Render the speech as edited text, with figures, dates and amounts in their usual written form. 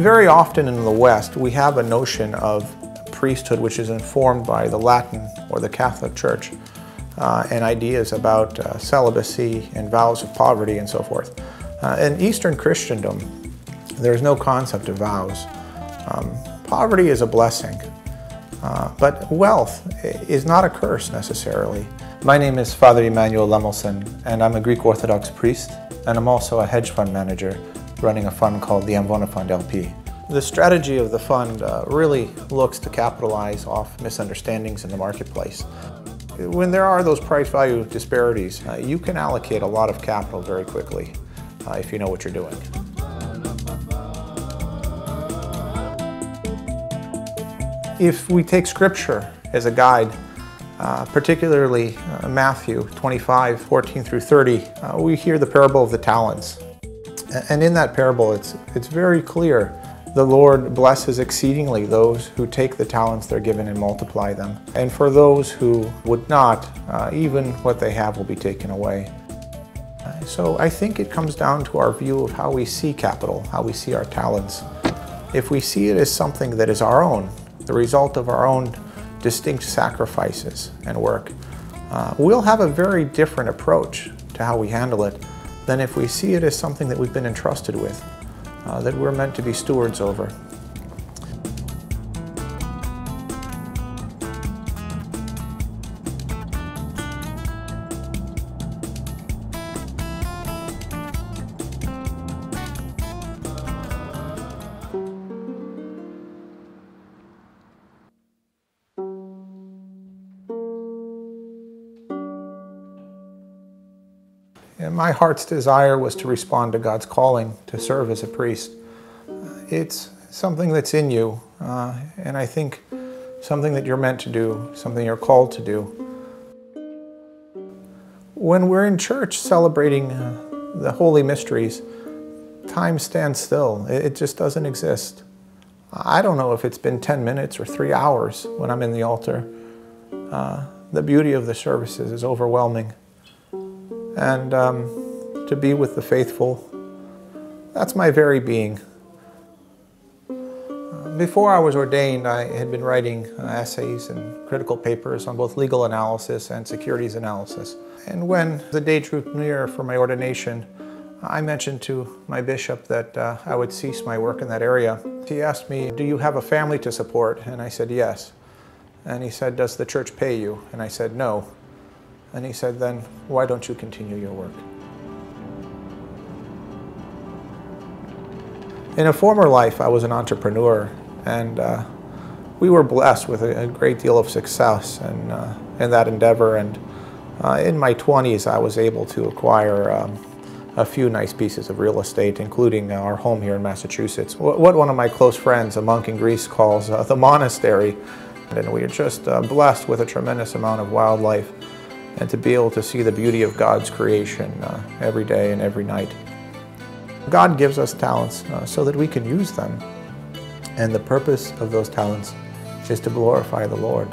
Very often in the West, we have a notion of priesthood which is informed by the Latin or the Catholic Church and ideas about celibacy and vows of poverty and so forth. In Eastern Christendom, there's no concept of vows. Poverty is a blessing, but wealth is not a curse necessarily. My name is Father Emmanuel Lemelson, and I'm a Greek Orthodox priest, and I'm also a hedge fund manager running a fund called the Fund LP. The strategy of the fund really looks to capitalize off misunderstandings in the marketplace. When there are those price-value disparities, you can allocate a lot of capital very quickly if you know what you're doing. If we take Scripture as a guide, particularly Matthew 25, 14 through 30, we hear the parable of the talents. And in that parable, it's very clear the Lord blesses exceedingly those who take the talents they're given and multiply them. And for those who would not, even what they have will be taken away. So I think it comes down to our view of how we see capital, how we see our talents. If we see it as something that is our own, the result of our own distinct sacrifices and work, we'll have a very different approach to how we handle it than if we see it as something that we've been entrusted with, that we're meant to be stewards over. And my heart's desire was to respond to God's calling to serve as a priest. It's something that's in you, and I think something that you're meant to do, something you're called to do. When we're in church celebrating the holy mysteries, time stands still. It just doesn't exist. I don't know if it's been 10 minutes or 3 hours when I'm in the altar. The beauty of the services is overwhelming. And to be with the faithful, that's my very being. Before I was ordained, I had been writing essays and critical papers on both legal analysis and securities analysis. And when the day drew near for my ordination, I mentioned to my bishop that I would cease my work in that area. He asked me, "Do you have a family to support?" And I said, "Yes." And he said, "Does the church pay you?" And I said, "No." And he said, "Then why don't you continue your work?" In a former life, I was an entrepreneur, and we were blessed with a great deal of success in that endeavor. And in my 20s, I was able to acquire a few nice pieces of real estate, including our home here in Massachusetts. What one of my close friends, a monk in Greece, calls the monastery. And we are just blessed with a tremendous amount of wildlife, and to be able to see the beauty of God's creation every day and every night. God gives us talents so that we can use them, and the purpose of those talents is to glorify the Lord.